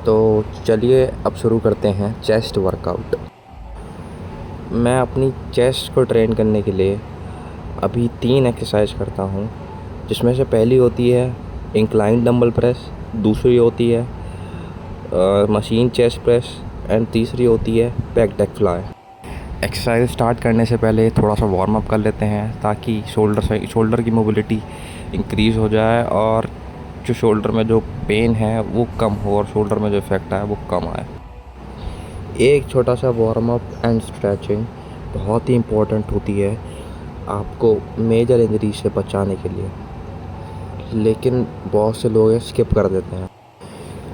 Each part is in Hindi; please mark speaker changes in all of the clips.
Speaker 1: तो चलिए अब शुरू करते हैं चेस्ट वर्कआउट। मैं अपनी चेस्ट को ट्रेन करने के लिए अभी 3 एक्सरसाइज करता हूँ, जिसमें से पहली होती है इंक्लाइन डंबल प्रेस, दूसरी होती है मशीन चेस्ट प्रेस एंड तीसरी होती है back deck fly. Exercise start करने से पहले थोड़ा सा वार्म अप कर लेते हैं ताकि शोल्डर की मोबिलिटी इंक्रीज़ हो जाए और जो शोल्डर में जो पेन है वो कम हो और शोल्डर में जो इफ़ेक्ट आए वो कम आए। एक छोटा सा वार्म अप एंड स्ट्रेचिंग बहुत ही इम्पोर्टेंट होती है आपको मेजर इंजरी से बचाने के लिए, लेकिन बहुत से लोग स्किप कर देते हैं।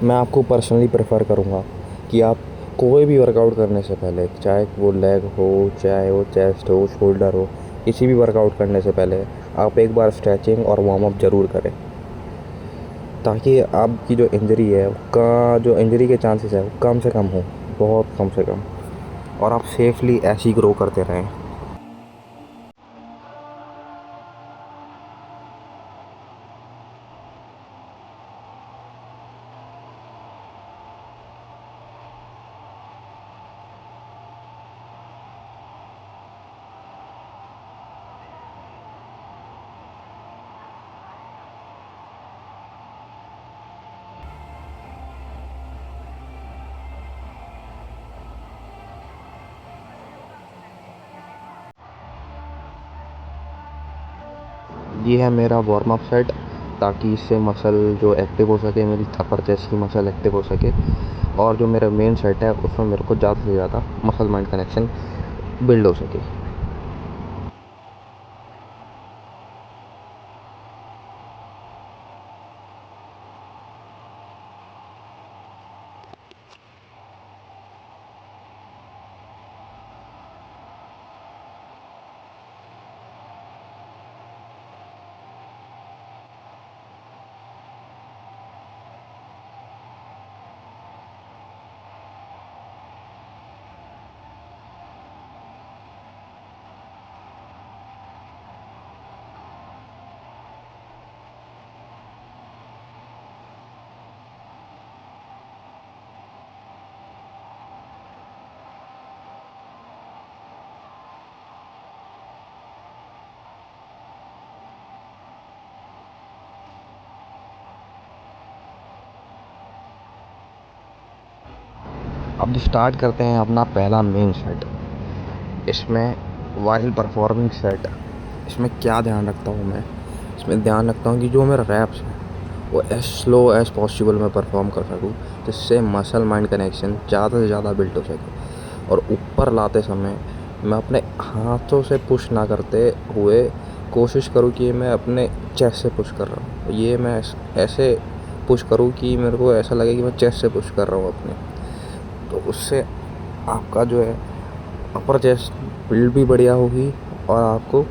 Speaker 1: मैं आपको पर्सनली प्रेफर करूँगा कि आप कोई भी वर्कआउट करने से पहले, चाहे वो लेग हो, चाहे वो चेस्ट हो, शोल्डर हो, किसी भी वर्कआउट करने से पहले आप एक बार स्ट्रेचिंग और वार्म अप ज़रूर करें, ताकि आपकी जो इंजरी है उसका जो इंजरी के चांसेस है वो कम से कम हो, बहुत कम से कम, और आप सेफली ऐसे ही ग्रो करते रहें। ये है मेरा वार्म अप सेट, ताकि इससे मसल जो एक्टिव हो सके, मेरी अपर चेस्ट की मसल एक्टिव हो सके, और जो मेरा मेन सेट है उसमें मेरे को ज़्यादा से ज़्यादा मसल माइंड कनेक्शन बिल्ड हो सके। अब स्टार्ट करते हैं अपना पहला मेन सेट। इसमें वाइल परफॉर्मिंग सेट, इसमें क्या ध्यान रखता हूँ मैं, इसमें ध्यान रखता हूँ कि जो मेरा रैप्स है वो एज स्लो एज पॉसिबल मैं परफॉर्म कर सकूँ, जिससे मसल माइंड कनेक्शन ज़्यादा से ज़्यादा बिल्ड हो सके। और ऊपर लाते समय मैं अपने हाथों से पुश ना करते हुए कोशिश करूँ कि मैं अपने चेस्ट से पुश कर रहा हूँ। ये मैं ऐसे पुश करूँ कि मेरे को ऐसा लगे कि मैं चेस्ट से पुश कर रहा हूँ अपने, तो उससे आपका जो है अपर चेस्ट बिल्ड भी बढ़िया होगी और आपको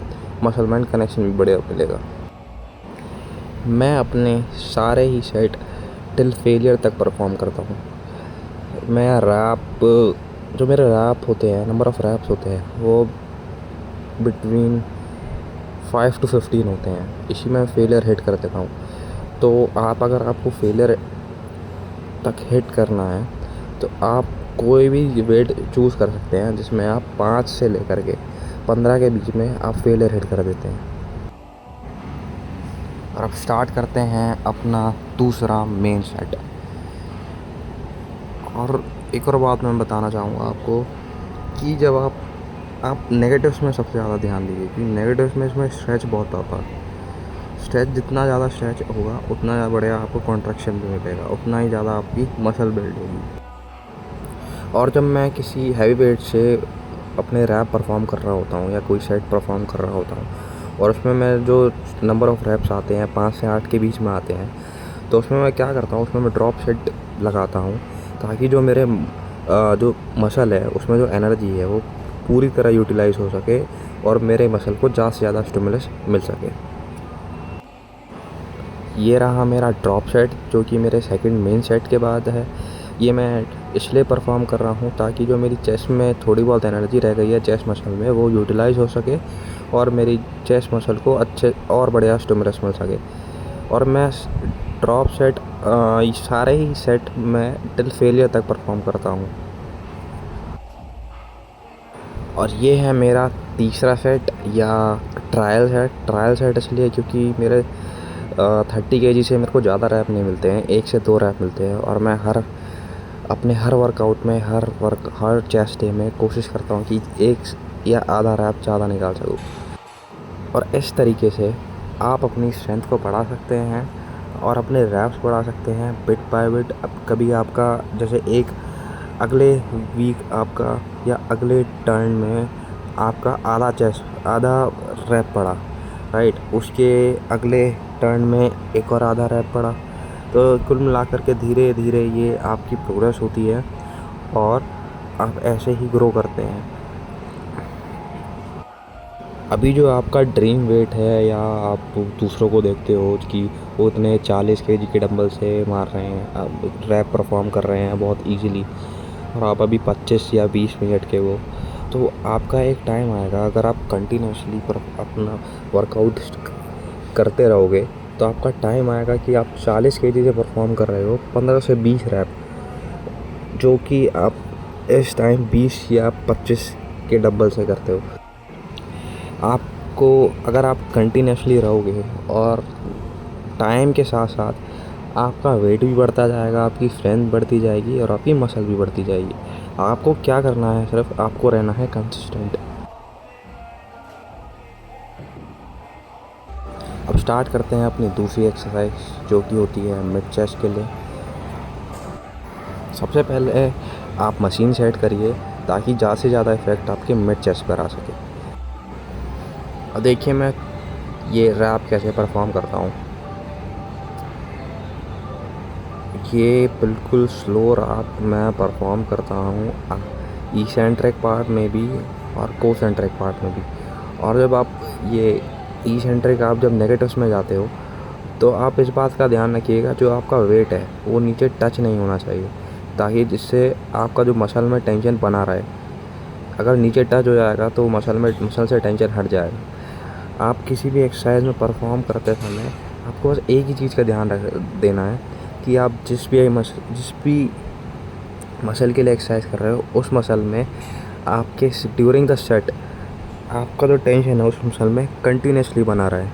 Speaker 1: मसल माइंड कनेक्शन भी बढ़िया मिलेगा। मैं अपने सारे ही सेट टिल फेलियर तक परफॉर्म करता हूँ। मैं रैप, जो मेरे रैप होते हैं, नंबर ऑफ़ रैप्स होते हैं वो बिटवीन 5 to 15 होते हैं। इसी में फेलियर हिट कर देता हूँ। तो आप अगर आपको फेलियर तक हिट करना है तो आप कोई भी वेट चूज़ कर सकते हैं, जिसमें आप 5 से लेकर के 15 के बीच में आप फेलियर हिट कर देते हैं। और अब स्टार्ट करते हैं अपना दूसरा मेन सेट। और एक और बात मैं बताना चाहूँगा आपको कि जब आप नेगेटिव्स में सबसे ज़्यादा ध्यान दीजिए, क्योंकि नेगेटिव्स में इसमें स्ट्रेच बहुत आता है। स्ट्रेच जितना ज़्यादा स्ट्रेच होगा उतना बढ़िया आपको कॉन्ट्रैक्शन भी मिलेगा, उतना ही ज़्यादा आपकी मसल बिल्ड होगी। और जब मैं किसी हैवी वेट से अपने रैप परफॉर्म कर रहा होता हूँ या कोई सेट परफॉर्म कर रहा होता हूँ और उसमें मैं जो नंबर ऑफ़ रैप्स आते हैं 5 से 8 के बीच में आते हैं, तो उसमें मैं क्या करता हूँ, उसमें मैं ड्रॉप सेट लगाता हूँ, ताकि जो मेरे जो मसल है उसमें जो एनर्जी है वो पूरी तरह यूटिलाइज़ हो सके और मेरे मसल को ज़्यादा से ज़्यादा स्टिमुलस मिल सके। ये रहा मेरा ड्रॉप सेट, जो कि मेरे सेकंड मेन सेट के बाद है। ये मैं इसलिए परफॉर्म कर रहा हूँ ताकि जो मेरी चेस्ट में थोड़ी बहुत एनर्जी रह गई है चेस्ट मसल में, वो यूटिलाइज़ हो सके और मेरी चेस्ट मसल को अच्छे और बढ़िया स्टिमुलस मिल सके। और मैं ड्रॉप सेट ये सारे ही सेट मैं टिल फेलियर तक परफॉर्म करता हूँ। और ये है मेरा तीसरा सेट या ट्रायल सेट इसलिए क्योंकि मेरे 30 kg से मेरे को ज़्यादा रैप नहीं मिलते हैं, 1 से 2 रैप मिलते हैं। और मैं अपने हर वर्कआउट में हर चेस्ट डे में कोशिश करता हूँ कि 1 या आधा रैप ज़्यादा निकाल सकूँ। और इस तरीके से आप अपनी स्ट्रेंथ को बढ़ा सकते हैं और अपने रैप्स बढ़ा सकते हैं बिट बाय बिट। अब कभी आपका जैसे अगले वीक आपका या अगले टर्न में आपका आधा रैप पड़ा, राइट, उसके अगले टर्न में एक और आधा रैप पड़ा। तो कुल मिलाकर के धीरे धीरे ये आपकी प्रोग्रेस होती है और आप ऐसे ही ग्रो करते हैं। अभी जो आपका ड्रीम वेट है या आप दूसरों को देखते हो कि वो इतने 40 kg के डंबल से मार रहे हैं, आप रैप परफॉर्म कर रहे हैं बहुत इजीली, और आप अभी 25 या 20 मिनट के हो, तो आपका एक टाइम आएगा अगर आप कंटिन्यूसली अपना वर्कआउट करते रहोगे तो आपका टाइम आएगा कि आप 40 kg से परफॉर्म कर रहे हो 15 से 20 रैप, जो कि आप इस टाइम 20 या 25 के डंबल से करते हो। आपको अगर आप कंटिन्यूसली रहोगे और टाइम के साथ साथ आपका वेट भी बढ़ता जाएगा, आपकी स्ट्रेंथ बढ़ती जाएगी और आपकी मसल भी बढ़ती जाएगी। आपको क्या करना है, सिर्फ आपको रहना है कंसिस्टेंट। अब स्टार्ट करते हैं अपनी दूसरी एक्सरसाइज जो कि होती है मिड चेस्ट के लिए। सबसे पहले आप मशीन सेट करिए ताकि ज़्यादा से ज़्यादा इफेक्ट आपके मिड चेस्ट पर आ सके। और देखिए मैं ये रैप कैसे परफॉर्म करता हूँ। ये बिल्कुल स्लो रैप मैं परफॉर्म करता हूँ इसेंट्रिक पार्ट में भी और कोसेंट्रिक पार्ट में भी। और जब आप ये इसेंट्रिक आप जब नेगेटिव्स में जाते हो तो आप इस बात का ध्यान रखिएगा जो आपका वेट है वो नीचे टच नहीं होना चाहिए, ताकि जिससे आपका जो मसल में टेंशन बना रहे। अगर नीचे टच हो जाएगा तो मसल से टेंशन हट जाएगा। आप किसी भी एक्सरसाइज में परफॉर्म करते समय आपको बस एक ही चीज़ का ध्यान रख देना है कि आप जिस भी मसल के लिए एक्सरसाइज कर रहे हो उस मसल में आपके ड्यूरिंग द सेट आपका जो टेंशन है उस मसल में कंटिन्यूसली बना रहे।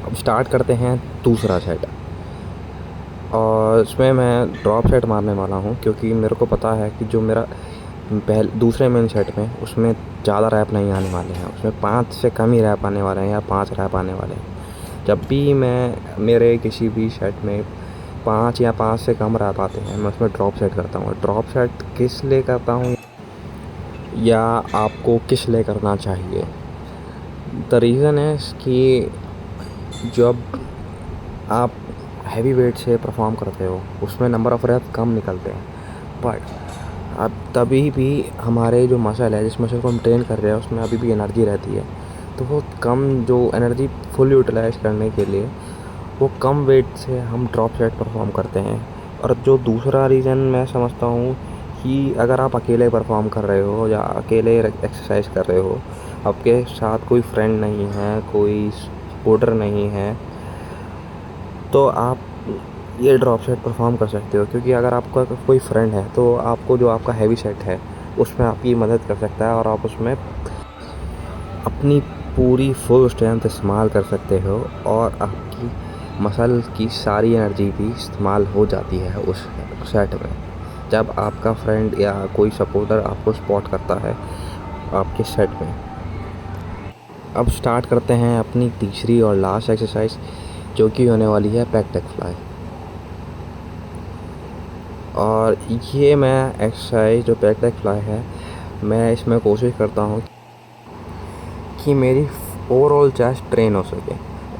Speaker 1: अब स्टार्ट करते हैं दूसरा सेट, और इसमें मैं ड्रॉप सेट मारने वाला हूँ क्योंकि मेरे को पता है कि जो मेरा दूसरे मेन सेट में उसमें ज़्यादा रैप नहीं आने वाले हैं, उसमें 5 से कम ही रैप आने वाले हैं या 5 रैप आने वाले हैं। जब भी मैं मेरे किसी भी सेट में 5 या 5 से कम रैप आते हैं मैं उसमें ड्रॉप सेट करता हूँ। ड्रॉप सेट किस लिए करता हूँ या आपको किस लिए करना चाहिए, द रीज़न है कि जब आप हैवी वेट से परफॉर्म करते हो उसमें नंबर ऑफ़ रैप कम निकलते हैं, बट अब तभी भी हमारे जो मसल है जिस मसल को हम ट्रेन कर रहे हैं उसमें अभी भी एनर्जी रहती है, तो वो कम जो एनर्जी फुल यूटिलाइज करने के लिए वो कम वेट से हम ड्रॉप सेट परफॉर्म करते हैं। और जो दूसरा रीज़न मैं समझता हूँ कि अगर आप अकेले परफॉर्म कर रहे हो या अकेले एक्सरसाइज कर रहे हो, आपके साथ कोई फ्रेंड नहीं है, कोई सपोर्टर नहीं है, तो आप ये ड्रॉप सेट परफॉर्म कर सकते हो। क्योंकि अगर आपका कोई फ्रेंड है तो आपको जो आपका हैवी सेट है उसमें आपकी मदद कर सकता है और आप उसमें अपनी पूरी फुल स्ट्रेंथ इस्तेमाल कर सकते हो और आपकी मसल की सारी एनर्जी भी इस्तेमाल हो जाती है उस सेट में, जब आपका फ्रेंड या कोई सपोर्टर आपको सपोर्ट करता है आपके सेट में। अब स्टार्ट करते हैं अपनी तीसरी और लास्ट एक्सरसाइज जो कि होने वाली है पेक्टेक फ्लाई। और ये मैं एक्सरसाइज जो पेक्टेक फ्लाई है मैं इसमें कोशिश करता हूँ कि मेरी ओवरऑल चेस्ट ट्रेन हो सके।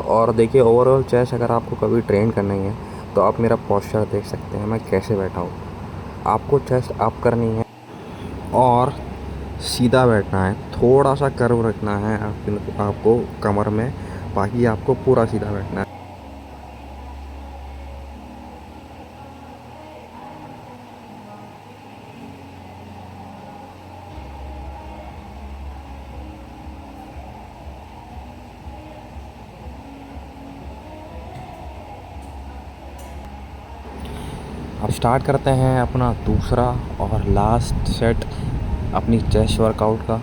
Speaker 1: और देखिए ओवरऑल चेस्ट अगर आपको कभी ट्रेन करनी है तो आप मेरा पोस्चर देख सकते हैं मैं कैसे बैठा हूँ। आपको चेस्ट अप करनी है और सीधा बैठना है, थोड़ा सा कर्व रखना है आपको कमर में, बाकी आपको पूरा सीधा बैठना है। अब स्टार्ट करते हैं अपना दूसरा और लास्ट सेट अपनी चेस्ट वर्कआउट का।